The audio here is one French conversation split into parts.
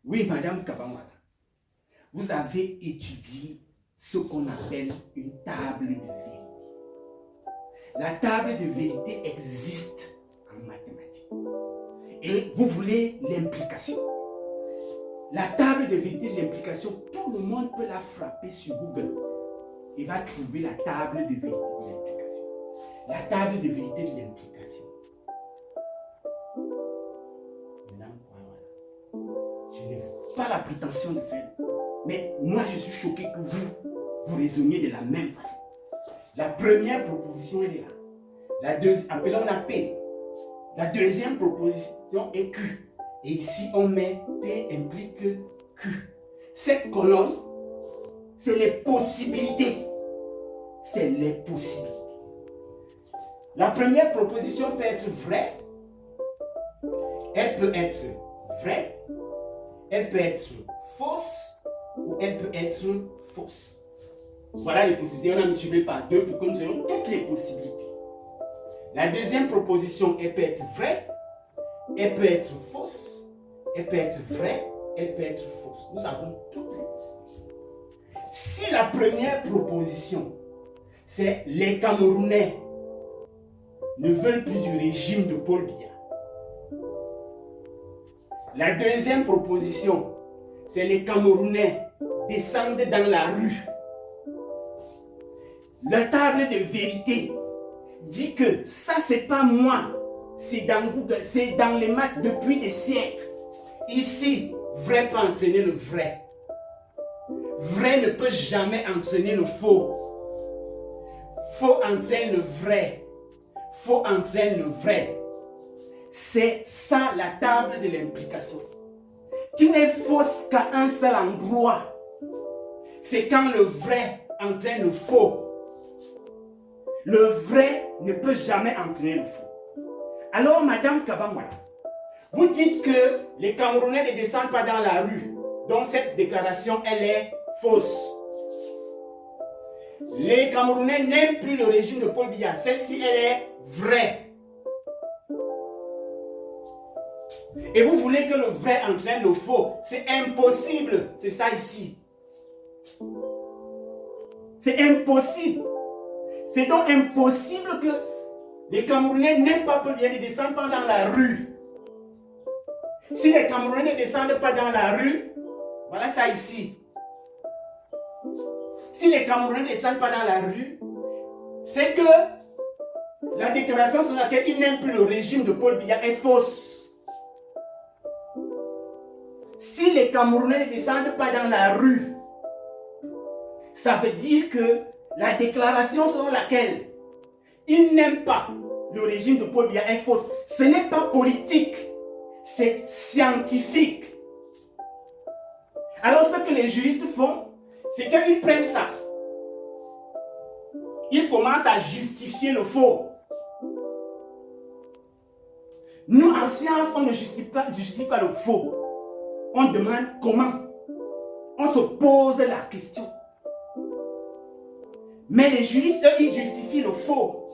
Oui, Madame Kabamata, vous avez étudié ce qu'on appelle une table de vérité. La table de vérité existe en mathématiques. Et vous voulez l'implication. La table de vérité de l'implication, tout le monde peut la frapper sur Google. Il va trouver la table de vérité de l'implication. La table de vérité de l'implication. Je n'ai pas la prétention de faire. Mais moi, je suis choqué que vous raisonniez de la même façon. La première proposition, elle est là. La deuxième, appelons-la P. La deuxième proposition est Q. Et ici, on met P implique Q. Cette colonne, c'est les possibilités. C'est les possibilités. La première proposition peut être vraie. Elle peut être vraie. Elle peut être fausse. Ou elle peut être fausse. Voilà les possibilités. On a multiplié par 2 pour que nous ayons toutes les possibilités. La deuxième proposition, elle peut être vraie. Elle peut être fausse. Elle peut être vraie. Elle peut être fausse. Nous avons toutes les possibilités. Si la première proposition, c'est les Camerounais ne veulent plus du régime de Paul Biya. La deuxième proposition, c'est les Camerounais descendent dans la rue. La table de vérité dit que ça, c'est pas moi, c'est dans Google, c'est dans les maths depuis des siècles. Ici, vrai peut entraîner le vrai. Vrai ne peut jamais entraîner le faux. Faux entraîne le vrai. Faux entraîne le vrai. C'est ça la table de l'implication. Qui n'est fausse qu'à un seul endroit. C'est quand le vrai entraîne le faux. Le vrai ne peut jamais entraîner le faux. Alors, Madame Kabamwala, vous dites que les Camerounais ne descendent pas dans la rue. Donc cette déclaration, elle est fausse. Les Camerounais n'aiment plus le régime de Paul Biya. Celle-ci, elle est vraie. Et vous voulez que le vrai entraîne le faux. C'est impossible. C'est ça ici. C'est impossible. C'est donc impossible que les Camerounais n'aiment pas Paul Biya, ne descendent pas dans la rue. Si les Camerounais ne descendent pas dans la rue, voilà ça ici. Si les Camerounais ne descendent pas dans la rue, c'est que la déclaration sur laquelle ils n'aiment plus le régime de Paul Biya est fausse. Si les Camerounais ne descendent pas dans la rue, ça veut dire que la déclaration selon laquelle ils n'aiment pas le régime de Paul Biya est fausse. Ce n'est pas politique, c'est scientifique. Alors ce que les juristes font, c'est qu'ils prennent ça. Ils commencent à justifier le faux. Nous, en science, on ne justifie pas le faux. On demande comment. On se pose la question. Mais les juristes, eux, ils justifient le faux.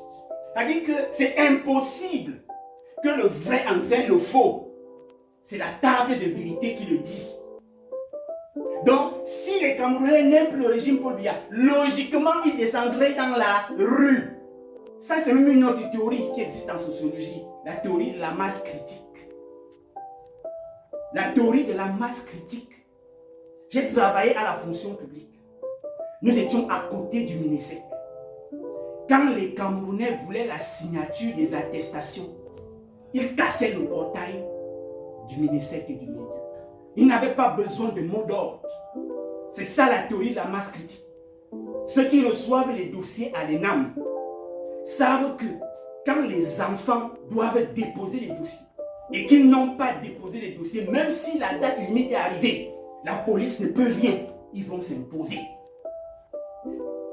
C'est-à-dire que c'est impossible que le vrai entraîne le faux. C'est la table de vérité qui le dit. Donc, si les Camerounais n'aiment plus le régime Paul Biya, logiquement, ils descendraient dans la rue. Ça, c'est même une autre théorie qui existe en sociologie. La théorie de la masse critique. La théorie de la masse critique. J'ai travaillé à la fonction publique. Nous étions à côté du MINESEC. Quand les Camerounais voulaient la signature des attestations, ils cassaient le portail du MINESEC et du MINEDUC. Ils n'avaient pas besoin de mots d'ordre. C'est ça la théorie de la masse critique. Ceux qui reçoivent les dossiers à l'ENAM savent que quand les enfants doivent déposer les dossiers et qu'ils n'ont pas déposé les dossiers, même si la date limite est arrivée, la police ne peut rien. Ils vont s'imposer.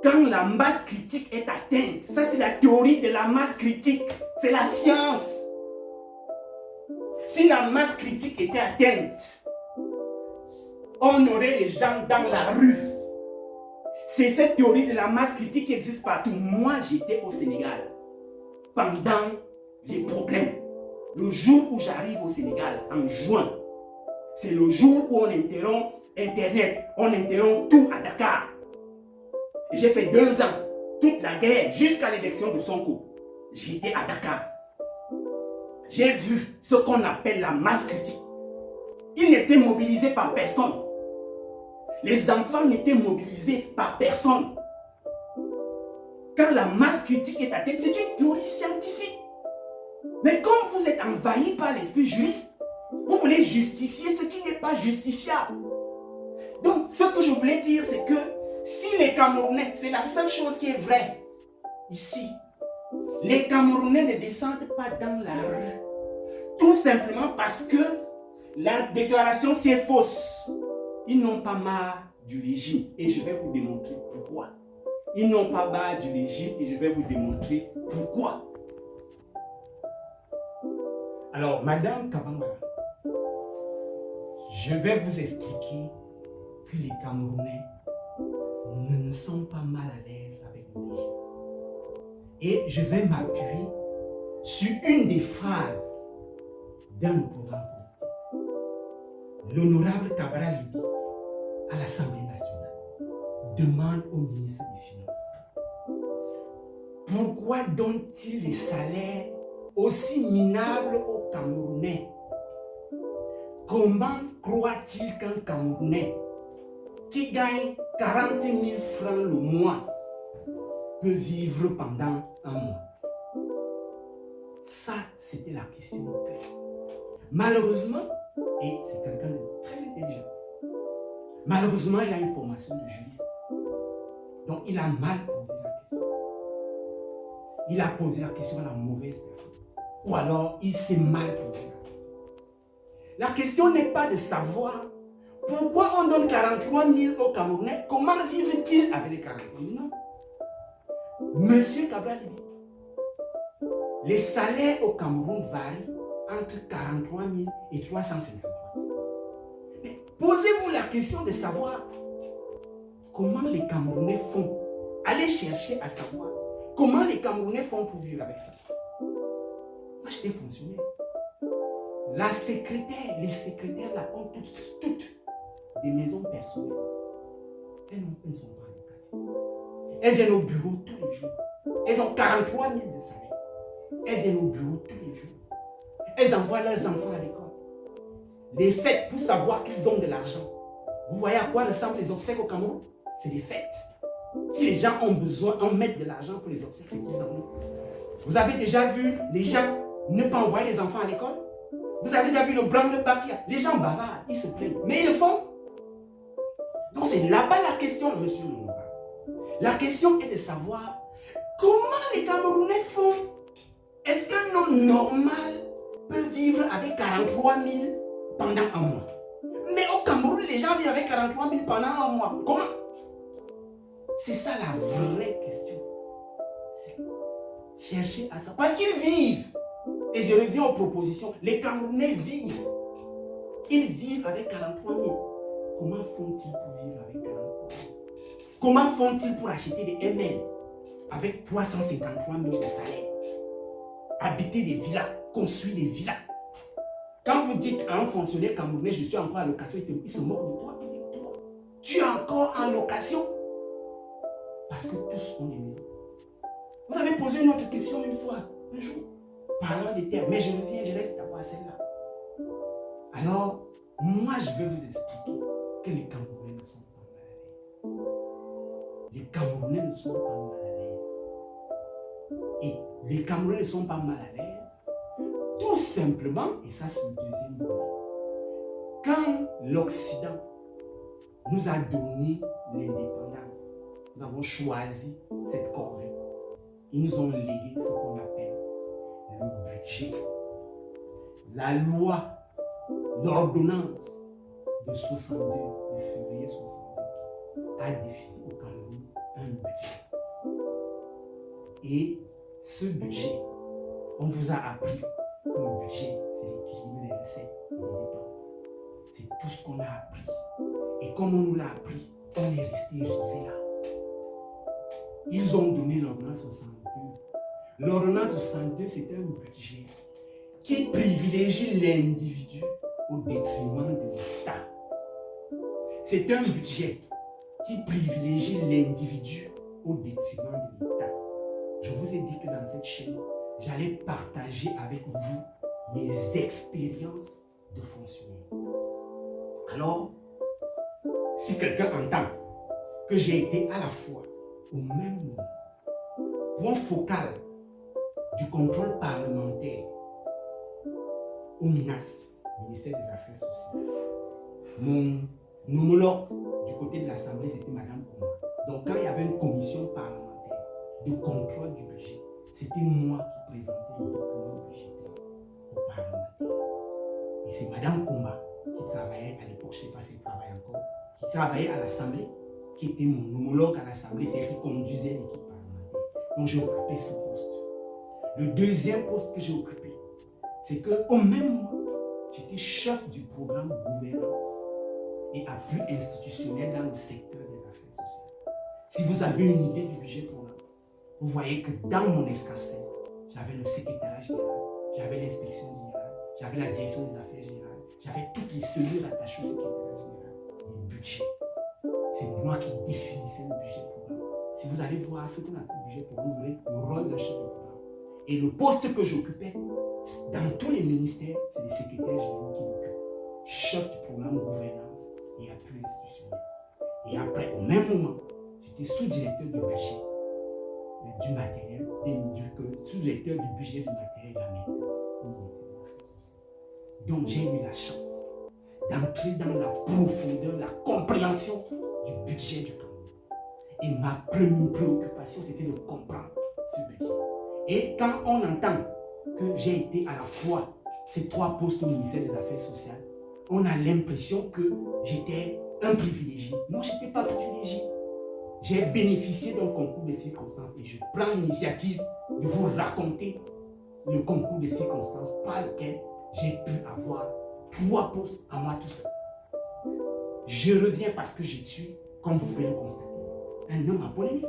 Quand la masse critique est atteinte, ça c'est la théorie de la masse critique. C'est la science. Si la masse critique était atteinte, on aurait les gens dans la rue. C'est cette théorie de la masse critique qui existe partout. Moi, j'étais au Sénégal pendant les problèmes. Le jour où j'arrive au Sénégal, en juin, c'est le jour où on interrompt Internet, on interrompt tout à Dakar. Et j'ai fait 2 ans, toute la guerre, jusqu'à l'élection de Sonko. J'étais à Dakar. J'ai vu ce qu'on appelle la masse critique. Ils n'étaient mobilisés par personne. Les enfants n'étaient mobilisés par personne. Quand la masse critique est atteinte, c'est une théorie scientifique. Mais comme vous êtes envahi par l'esprit juriste, vous voulez justifier ce qui n'est pas justifiable. Donc, ce que je voulais dire, c'est que si les Camerounais, c'est la seule chose qui est vraie ici, les Camerounais ne descendent pas dans la rue. Tout simplement parce que la déclaration c'est fausse. Ils n'ont pas marre du régime et je vais vous démontrer pourquoi. Ils n'ont pas marre du régime et je vais vous démontrer pourquoi. Alors, Madame Kabangala, je vais vous expliquer que les Camerounais ne sont pas mal à l'aise avec le régime. Et je vais m'appuyer sur une des phrases d'un opposant politique. L'honorable Cabral Libi, à l'Assemblée nationale, demande au ministre des Finances: pourquoi donne-t-il les salaires aussi minables aux Camerounais? Comment croit-il qu'un Camerounais qui gagne 40 000 francs le mois peut vivre pendant un mois? Ça, c'était la question claire. Malheureusement, et c'est quelqu'un de très intelligent, malheureusement, il a une formation de juriste. Donc, il a mal posé la question. Il a posé la question à la mauvaise personne. Ou alors, il s'est mal posé la question. La question n'est pas de savoir pourquoi on donne 43 000 aux Camerounais, comment vivent-ils avec les 43 000? Non. Monsieur Cabral Libi, les salaires au Cameroun varient entre 43 000 et 353 000. Mais posez-vous la question de savoir comment les Camerounais font. Allez chercher à savoir comment les Camerounais font pour vivre avec ça. Moi, j'étais fonctionnaire. La secrétaire, les secrétaires là ont toutes des maisons personnelles. Elles ne sont pas en location. Elles viennent au bureau tous les jours. Elles ont 43 000 de salaire. Elles viennent au bureau tous les jours. Elles envoient leurs enfants à l'école. Les fêtes pour savoir qu'ils ont de l'argent. Vous voyez à quoi ressemblent les obsèques au Cameroun? C'est des fêtes. Si les gens ont besoin, on met de l'argent pour les obsèques, c'est qu'ils en ont. Vous avez déjà vu les gens ne pas envoyer les enfants à l'école? Vous avez déjà vu le branle-bas qu'il y a? Les gens bavardent, ils se plaignent. Mais ils le font. Donc c'est là-bas la question, monsieur Longa. La question est de savoir comment les Camerounais font. Est-ce qu'un homme normal peut vivre avec 43 000 pendant un mois? Mais au Cameroun, les gens vivent avec 43 000 pendant un mois. Comment? C'est ça la vraie question. Cherchez à ça. Parce qu'ils vivent. Et je reviens aux propositions. Les Camerounais vivent. Ils vivent avec 43 000. Comment font-ils pour vivre avec 43 000? Comment font-ils pour acheter des ML avec 353 000 de salaire? Habiter des villas, construire des villas. Quand vous dites à un fonctionnaire camerounais, je suis encore en location, il se moque de toi. Il dit, toi, tu es encore en location? Parce que tous ont des maisons. Vous avez posé une autre question une fois, un jour, parlant des terres, mais je reviens, je laisse d'abord celle-là. Alors, moi, je vais vous expliquer que les Camerounais ne sont pas mal à l'aise. Les Camerounais ne sont pas mal à l'aise. Et les Camerounais ne sont pas mal à l'aise, tout simplement, et ça c'est le deuxième volet, quand l'Occident nous a donné l'indépendance, nous avons choisi cette corvée. Ils nous ont légué ce qu'on appelle le budget. La loi, l'ordonnance de 62, de février 62, a défini au Cameroun un budget. Et ce budget, on vous a appris que le budget, c'est l'équilibre des recettes et des dépenses. C'est tout ce qu'on a appris. Et comme on nous l'a appris, on est resté rivé là. Ils ont donné l'ordonnance 62. L'ordonnance 62, c'est un budget qui privilégie l'individu au détriment de l'État. C'est un budget qui privilégie l'individu au détriment de l'État. Je vous ai dit que dans cette chaîne, j'allais partager avec vous mes expériences de fonctionnaire. Alors, si quelqu'un entend que j'ai été à la fois au même moment point focal du contrôle parlementaire au MINAS, ministère des Affaires sociales, mon homologue du côté de l'Assemblée, c'était Madame Kouma. Donc quand il y avait une commission parlementaire de contrôle du budget, c'était moi qui présentais les documents budgétaires au parlementaire. Et c'est Madame Kouma qui travaillait à l'époque, je ne sais pas si elle travaille encore, qui travaillait à l'Assemblée, qui était mon homologue à l'Assemblée, c'est elle qui conduisait l'équipe parlementaire. Donc j'ai occupé ce poste. Le deuxième poste que j'ai occupé, c'est qu'au même moment, j'étais chef du programme gouvernance et appui institutionnel dans le secteur des affaires sociales. Si vous avez une idée du budget programme, vous voyez que dans mon escarcelle, j'avais le secrétariat général, j'avais l'inspection générale, j'avais la direction des affaires générales, j'avais toutes les cellules attachées au secrétariat général, les budgets. C'est moi qui définissais le budget programme. Si vous allez voir ce qu'on appelle le budget programme, vous verrez le rôle d'un chef de programme. Et le poste que j'occupais, dans tous les ministères, c'est les secrétaires généraux qui m'occupent. Chef du programme gouvernance et appui institutionnel. Et après, au même moment, j'étais sous-directeur du budget, du matériel, sous-directeur du budget du matériel et de la maîtrise au ministère des Affaires sociales. Donc j'ai eu la chance d'entrer dans la profondeur, la compréhension du budget du Cameroun. Et ma première préoccupation, c'était de comprendre ce budget. Et quand on entend que j'ai été à la fois ces trois postes au ministère des Affaires sociales, on a l'impression que j'étais un privilégié. Non, je n'étais pas privilégié. J'ai bénéficié d'un concours de circonstances et je prends l'initiative de vous raconter le concours de circonstances par lequel j'ai pu avoir trois postes à moi tout seul. Je reviens parce que je suis, comme vous pouvez le constater, un homme à polémique.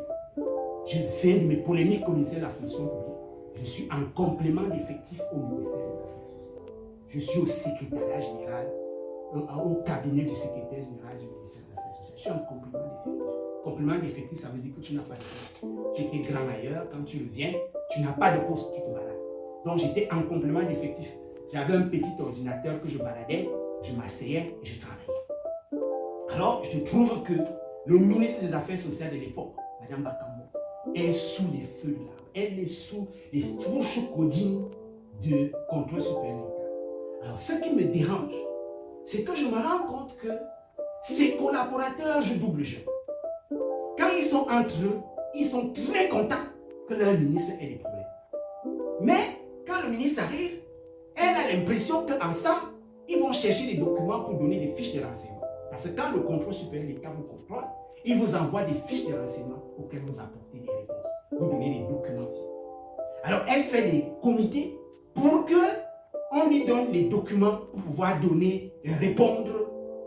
Je viens de mes polémiques au ministère de la fonction publique. Je suis en complément d'effectifs au ministère des Affaires sociales. Je suis au secrétariat général, au cabinet du secrétaire général du ministère des Affaires sociales. Je suis en complément d'effectifs. Complément d'effectifs, ça veut dire que tu n'as pas de poste. Tu étais grand ailleurs, quand tu reviens, tu n'as pas de poste, tu te balades. Donc j'étais en complément d'effectifs. J'avais un petit ordinateur que je baladais, je m'asseyais et je travaillais. Alors je trouve que le ministre des Affaires sociales de l'époque, Mme Bakambo, est sous les feux de l'arme. Elle est sous les fourches codines de contrôle supérieur de l'État. Alors ce qui me dérange, c'est que je me rends compte que ces collaborateurs jouent double jeu. Quand ils sont entre eux, ils sont très contents que leur ministre ait des problèmes. Mais quand le ministre arrive, elle a l'impression qu'ensemble, ils vont chercher des documents pour donner des fiches de renseignement. Parce que quand le contrôle supérieur de l'État vous contrôle, il vous envoie des fiches de renseignement auxquelles vous apportez des réponses. Vous donnez des documents. Alors elle fait des comités pour qu'on lui donne les documents pour pouvoir donner et répondre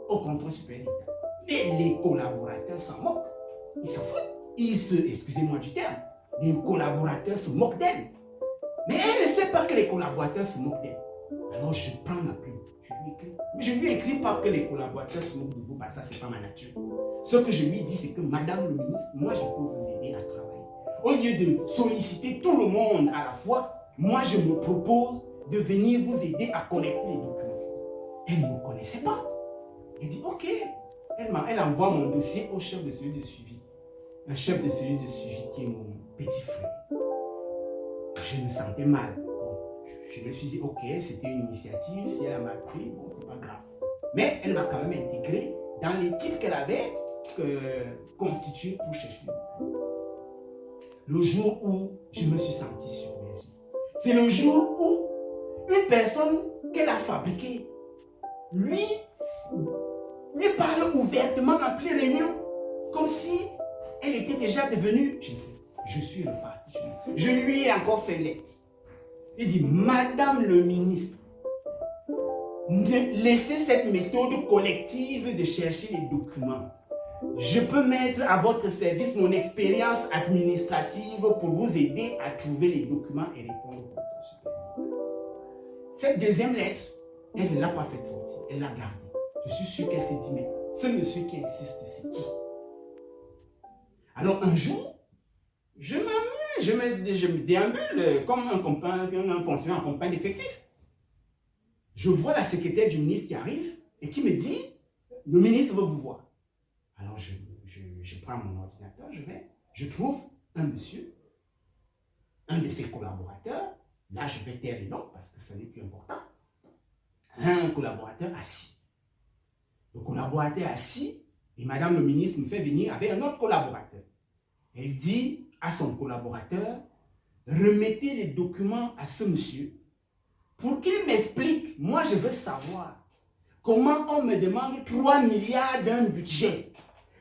au contrôle supérieur de l'État. Mais les collaborateurs s'en moquent. Ils s'en foutent. Excusez-moi du terme, les collaborateurs se moquent d'elle. Mais elle ne sait pas que les collaborateurs se moquent d'elle. Alors je prends ma plume, je lui écris. Mais je ne lui écris pas que les collaborateurs se moquent de vous, parce que ça, c'est pas ma nature. Ce que je lui dis, c'est que Madame le ministre, moi je peux vous aider à travailler. Au lieu de solliciter tout le monde à la fois, moi je me propose de venir vous aider à collecter les documents. Elle ne me connaissait pas. Elle dit ok. Elle envoie mon dossier au chef de cellule de suivi. Un chef de cellule de suivi qui est mon petit frère. Je me sentais mal. Bon, je me suis dit ok, c'était une initiative, si elle m'a pris, bon, c'est pas grave. Mais elle m'a quand même intégré dans l'équipe qu'elle avait constituée pour chercher les documents. Le jour où je me suis senti submergé, c'est le jour où une personne qu'elle a fabriquée lui parle ouvertement en pleine réunion, comme si elle était déjà devenue, je ne sais, je suis reparti chez moi. Je lui ai encore fait lettre. Il dit, Madame le ministre, laissez cette méthode collective de chercher les documents. Je peux mettre à votre service mon expérience administrative pour vous aider à trouver les documents et répondre aux questions. Cette deuxième lettre Elle ne l'a pas fait sortir, elle l'a gardé. Je suis sûr qu'elle s'est dit, mais ce monsieur qui insiste, c'est qui? Alors un jour, je m'amuse, je me déambule comme un fonctionnaire en campagne d'effectifs. Je vois la secrétaire du ministre qui arrive et qui me dit, le ministre veut vous voir. Alors je prends mon ordinateur, je trouve un monsieur, un de ses collaborateurs. Là, je vais taire les noms parce que ça n'est plus important. Un collaborateur assis. Le collaborateur assis, et madame le ministre me fait venir avec un autre collaborateur. Elle dit à son collaborateur, remettez les documents à ce monsieur pour qu'il m'explique. Moi, je veux savoir comment on me demande 3 milliards d'un budget.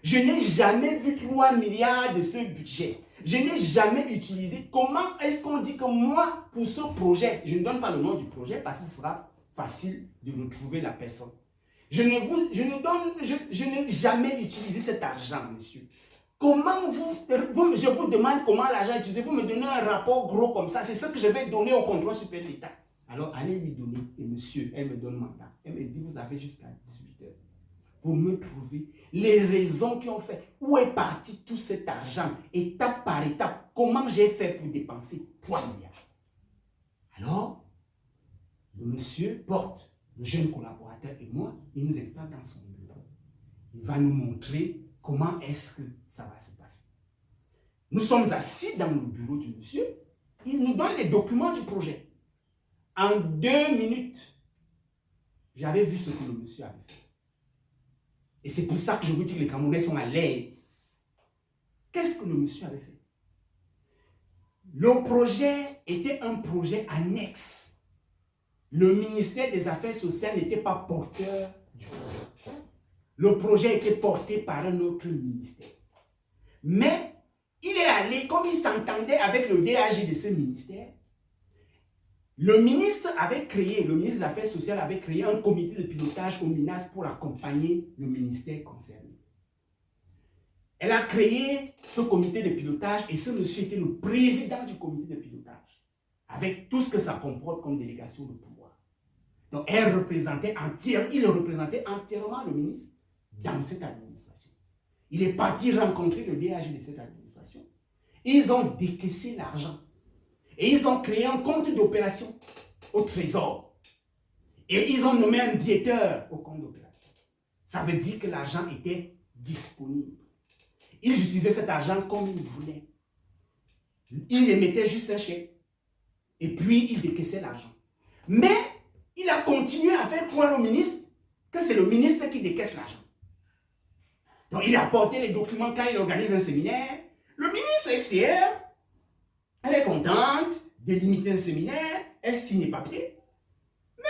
Je n'ai jamais vu 3 milliards de ce budget. Je n'ai jamais utilisé. Comment est-ce qu'on dit que moi, pour ce projet, je ne donne pas le nom du projet parce que ce sera facile de retrouver la personne. Je n'ai jamais utilisé cet argent, monsieur. Comment je vous demande comment l'argent est utilisé, vous me donnez un rapport gros comme ça, c'est ce que je vais donner au contrôle supérieur de l'État. Alors, allez lui donner, et monsieur, elle me donne mandat. Elle me dit, vous avez jusqu'à 18 heures pour me trouver les raisons qui ont fait. Où est parti tout cet argent, étape par étape, comment j'ai fait pour dépenser 3 milliards. Alors, le monsieur porte le jeune collaborateur et moi, il nous installe dans son bureau. Il va nous montrer comment est-ce que ça va se passer. Nous sommes assis dans le bureau du monsieur, il nous donne les documents du projet. En 2 minutes, j'avais vu ce que le monsieur avait fait. Et c'est pour ça que je vous dis que les Camerounais sont à l'aise. Qu'est-ce que le monsieur avait fait? Le projet était un projet annexe. Le ministère des Affaires sociales n'était pas porteur du projet. Le projet était porté par un autre ministère. Mais il est allé, comme il s'entendait avec le DAG de ce ministère, le ministre des Affaires sociales avait créé un comité de pilotage au MINAS pour accompagner le ministère concerné. Elle a créé ce comité de pilotage et ce monsieur était le président du comité de pilotage, avec tout ce que ça comporte comme délégation de pouvoir. Donc il représentait entièrement le ministre dans cette administration. Il est parti rencontrer le DAG de cette administration. Ils ont décaissé l'argent. Et ils ont créé un compte d'opération au trésor. Et ils ont nommé un directeur au compte d'opération. Ça veut dire que l'argent était disponible. Ils utilisaient cet argent comme ils voulaient. Ils émettaient juste un chèque. Et puis, ils décaissaient l'argent. Mais, il a continué à faire croire au ministre que c'est le ministre qui décaisse l'argent. Donc, il a apporté les documents quand il organise un séminaire. Le ministre FCR, elle est contente de limiter un séminaire, elle signe les papiers. Mais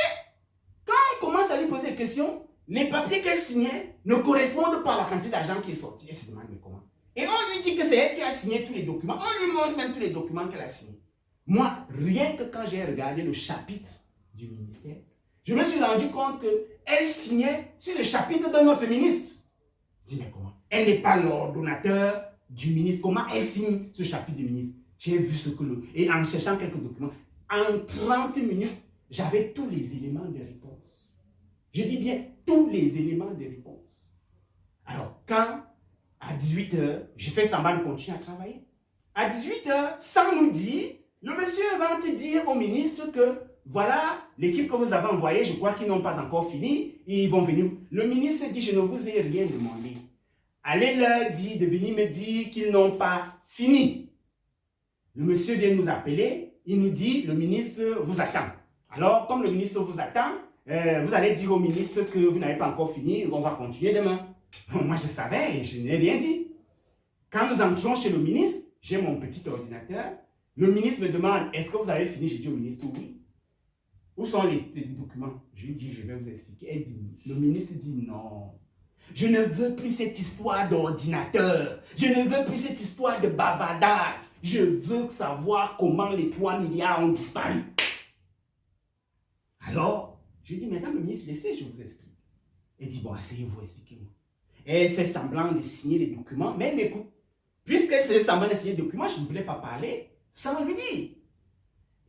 quand on commence à lui poser des questions, les papiers qu'elle signait ne correspondent pas à la quantité d'argent qui est sortie. Elle se demande mais comment. Et on lui dit que c'est elle qui a signé tous les documents. On lui montre même tous les documents qu'elle a signés. Moi, rien que quand j'ai regardé le chapitre du ministère, je me suis rendu compte qu'elle signait sur le chapitre de notre ministre. Je dis mais comment? Elle n'est pas l'ordonnateur du ministre. Comment elle signe ce chapitre du ministre? J'ai vu ce que et en cherchant quelques documents, en 30 minutes, j'avais tous les éléments de réponse. Je dis bien tous les éléments de réponse. Alors, quand, à 18 h, j'ai fait semblant de continuer à travailler, à 18 h, sans nous dire, le monsieur va te dire au ministre que, voilà, l'équipe que vous avez envoyée, je crois qu'ils n'ont pas encore fini, et ils vont venir. Le ministre dit, je ne vous ai rien demandé. Allez leur dire de venir me dire qu'ils n'ont pas fini. Le monsieur vient nous appeler, il nous dit, le ministre vous attend. Alors, comme le ministre vous attend, vous allez dire au ministre que vous n'avez pas encore fini, on va continuer demain. Moi, je savais, je n'ai rien dit. Quand nous entrons chez le ministre, j'ai mon petit ordinateur. Le ministre me demande, est-ce que vous avez fini? J'ai dit au ministre, oui. Où sont les documents? Je lui dis, je vais vous expliquer. Le ministre dit, non. Je ne veux plus cette histoire d'ordinateur. Je ne veux plus cette histoire de bavardage. Je veux savoir comment les 3 milliards ont disparu. Alors, je dis, madame le ministre, laissez, je vous explique. Elle dit, bon, asseyez-vous, expliquez-moi. Elle fait semblant de signer les documents, mais elle m'écoute. Puisqu'elle faisait semblant de signer les documents, je ne voulais pas parler sans lui dire.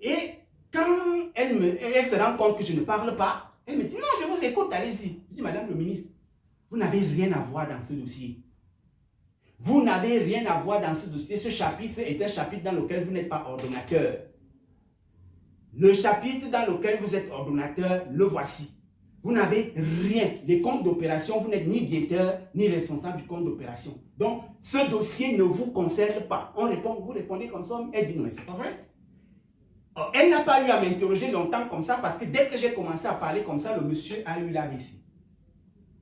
Et quand elle se rend compte que je ne parle pas, Elle me dit, non, je vous écoute, allez-y. Je dis, madame le ministre, vous n'avez rien à voir dans ce dossier. Vous n'avez rien à voir dans ce dossier. Ce chapitre est un chapitre dans lequel vous n'êtes pas ordonnateur. Le chapitre dans lequel vous êtes ordonnateur, le voici. Vous n'avez rien. Les comptes d'opération, vous n'êtes ni directeur, ni responsable du compte d'opération. Donc, ce dossier ne vous concerne pas. On répond, vous répondez comme ça, elle dit non, mais c'est pas vrai. Alors, elle n'a pas eu à m'interroger longtemps comme ça parce que dès que j'ai commencé à parler comme ça, le monsieur a eu l'AVC.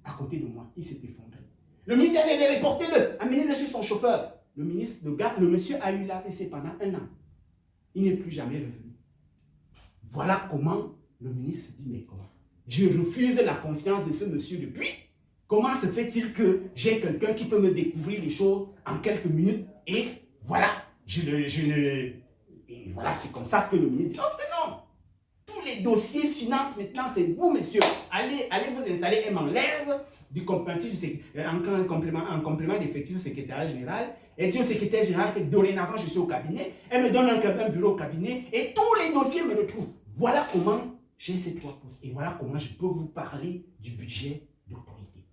À côté de moi, il s'est effondré. Le ministre a dit, reportez-le, amenez-le chez son chauffeur. Le monsieur a eu l'AVC pendant 1 an. Il n'est plus jamais revenu. Voilà comment le ministre dit, mais comment? Je refuse la confiance de ce monsieur depuis. Comment se fait-il que j'ai quelqu'un qui peut me découvrir les choses en quelques minutes et voilà, et voilà, c'est comme ça que le ministre dit, oh mais non, tous les dossiers finance maintenant, c'est vous, monsieur. Allez vous installer, elle m'enlève du complément, en complément d'effectif secrétaire général. Elle dit au secrétaire général que dorénavant, je suis au cabinet. Elle me donne un bureau au cabinet et tous les dossiers me retrouvent. Voilà comment j'ai ces 3 postes. Et voilà comment je peux vous parler du budget d'autorité.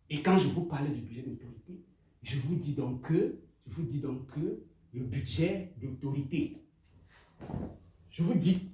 Et quand je vous parle du budget d'autorité, je vous dis donc que le budget d'autorité, je vous dis